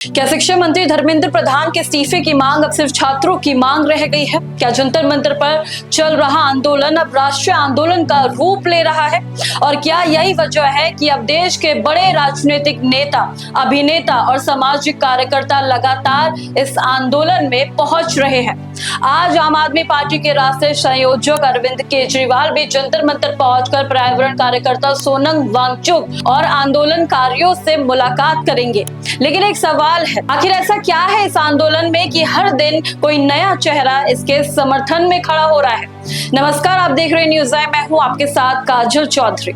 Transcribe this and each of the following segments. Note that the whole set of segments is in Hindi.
क्या शिक्षा मंत्री धर्मेंद्र प्रधान के इस्तीफे की मांग अब सिर्फ छात्रों की मांग रह गई है? क्या जंतर मंतर पर चल रहा आंदोलन अब राष्ट्रीय आंदोलन का रूप ले रहा है? और क्या यही वजह है कि अब देश के बड़े राजनीतिक नेता, अभिनेता और सामाजिक कार्यकर्ता लगातार इस आंदोलन में पहुंच रहे हैं? आज आम आदमी पार्टी के राष्ट्रीय संयोजक अरविंद केजरीवाल भी जंतर मंतर पहुंचकर पर्यावरण कार्यकर्ता सोनम वांगचुक और आंदोलनकारियों से मुलाकात करेंगे। लेकिन एक सवाल है, आखिर ऐसा क्या है इस आंदोलन में कि हर दिन कोई नया चेहरा इसके समर्थन में खड़ा हो रहा है? नमस्कार, आप देख रहे हैं न्यूज़ आई, मैं हूं आपके साथ काजल चौधरी।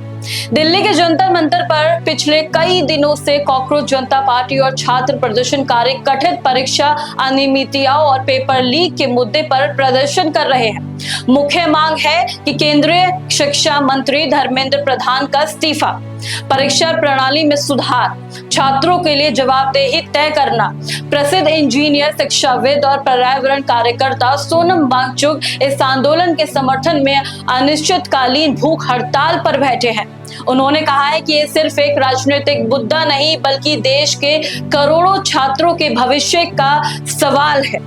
दिल्ली के जंतर मंतर पर पिछले कई दिनों से कॉकरोच जनता पार्टी और छात्र प्रदर्शनकारी कथित परीक्षा अनियमितताओं और पेपर लीक के मुद्दे पर प्रदर्शन कर रहे हैं। मुख्य मांग है कि केंद्रीय शिक्षा मंत्री धर्मेंद्र प्रधान का इस्तीफा, परीक्षा प्रणाली में सुधार, छात्रों के लिए जवाबदेही तय करना। प्रसिद्ध इंजीनियर, शिक्षाविद और पर्यावरण कार्यकर्ता सोनम वांगचुक इस आंदोलन के समर्थन में अनिश्चितकालीन भूख हड़ताल पर बैठे हैं। उन्होंने कहा है कि ये सिर्फ एक राजनीतिक मुद्दा नहीं बल्कि देश के करोड़ों छात्रों के भविष्य का सवाल है।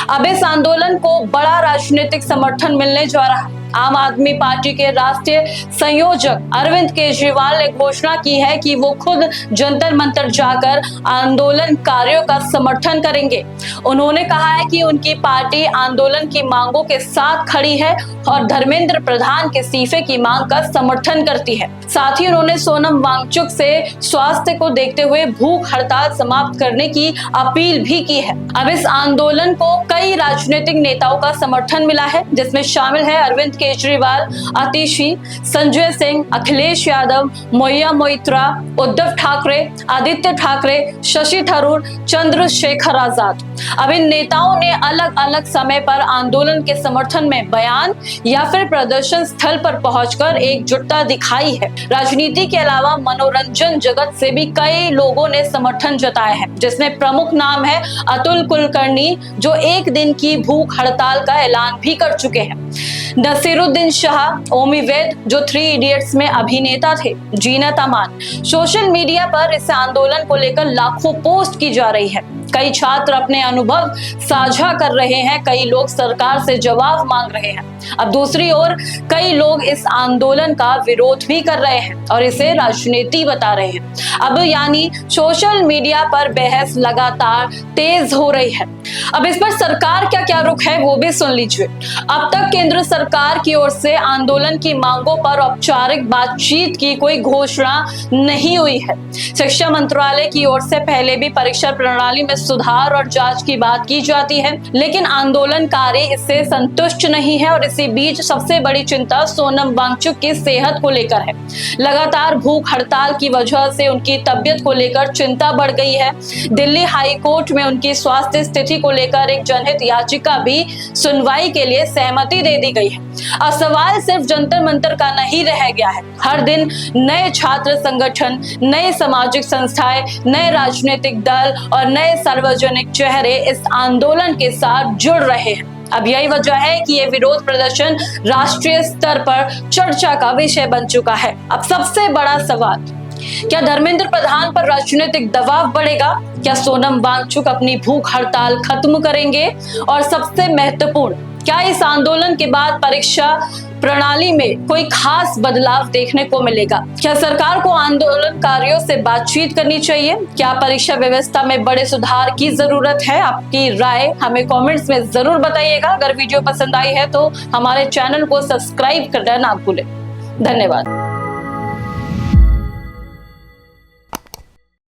अब इस आंदोलन को बड़ा राजनीतिक समर्थन मिलने जा रहा है। आम आदमी पार्टी के राष्ट्रीय संयोजक अरविंद केजरीवाल ने घोषणा की है कि वो खुद जंतर मंतर जाकर आंदोलनकारियों का समर्थन करेंगे। उन्होंने कहा है कि उनकी पार्टी आंदोलन की मांगों के साथ खड़ी है और धर्मेंद्र प्रधान के इस्तीफे की मांग का समर्थन करती है। साथ ही उन्होंने सोनम वांगचुक से स्वास्थ्य को देखते हुए भूख हड़ताल समाप्त करने की अपील भी की है। अब इस आंदोलन को कई राजनीतिक नेताओं का समर्थन मिला है, जिसमें शामिल है अरविंद केजरीवाल, आतिशी, संजय सिंह, अखिलेश यादव, मोइया मोइत्रा, उद्धव ठाकरे, आदित्य ठाकरे, शशि थरूर, चंद्रशेखर आजाद। अब इन नेताओं ने अलग अलग समय पर आंदोलन के समर्थन में बयान या फिर प्रदर्शन स्थल पर पहुंचकर एकजुटता दिखाई है। राजनीति के अलावा मनोरंजन जगत से भी कई लोगों ने समर्थन जताया है, जिसमें प्रमुख नाम है अतुल कुलकर्णी, जो एक दिन की भूख हड़ताल का ऐलान भी कर चुके हैं। नसीरुद्दीन शाह, ओमी वैद, जो 3 इडियट्स में अभिनेता थे, जीनत अमान। सोशल मीडिया पर इस आंदोलन को लेकर लाखों पोस्ट की जा रही है। कई छात्र अपने अनुभव साझा कर रहे हैं, कई लोग सरकार से जवाब मांग रहे हैं। अब दूसरी ओर कई लोग इस आंदोलन का विरोध भी कर रहे हैं और इसे राजनीति बता रहे हैं। अब यानी सोशल मीडिया पर बहस लगातार तेज हो रही है। अब इस पर सरकार का क्या रुख है वो भी सुन लीजिए। अब तक केंद्र सरकार की ओर से आंदोलन की मांगों पर औपचारिक बातचीत की कोई घोषणा नहीं हुई है। शिक्षा मंत्रालय की ओर से पहले भी परीक्षा प्रणाली में सुधार और जांच की बात की जाती है, लेकिन आंदोलनकारी इससे संतुष्ट नहीं है और इसी बीच सबसे बड़ी चिंता सोनम वांगचुक की सेहत को लेकर है। लगातार भूख हड़ताल की वजह से उनकी तबियत को लेकर चिंता बढ़ गई है। दिल्ली हाई कोर्ट में उनकी स्वास्थ्य स्थिति को लेकर एक जनहित याचिका भी सुनवाई के लिए सहमति दे दी गई है। अब सवाल सिर्फ जंतर मंतर का नहीं रह गया है। हर दिन नए छात्र संगठन, नए सामाजिक संस्थाएं, नए राजनीतिक दल और नए सार्वजनिक चेहरे इस आंदोलन के साथ जुड़ रहे हैं। अब यही वजह है कि ये विरोध प्रदर्शन राष्ट्रीय स्तर पर चर्चा का विषय बन चुका है। अब सबसे बड़ा सवाल, क्या धर्मेंद्र प्रधान पर राजनीतिक दबाव बढ़ेगा? क्या सोनम वांगचुक अपनी भूख हड़ताल खत्म करेंगे? और सबसे महत्वपूर्ण, क्या इस आंदोलन के बाद परीक्षा प्रणाली में कोई खास बदलाव देखने को मिलेगा? क्या सरकार को आंदोलनकारियों से बातचीत करनी चाहिए? क्या परीक्षा व्यवस्था में बड़े सुधार की जरूरत है? आपकी राय हमें कमेंट्स में जरूर बताइएगा। अगर वीडियो पसंद आई है तो हमारे चैनल को सब्सक्राइब करना ना भूलें। धन्यवाद।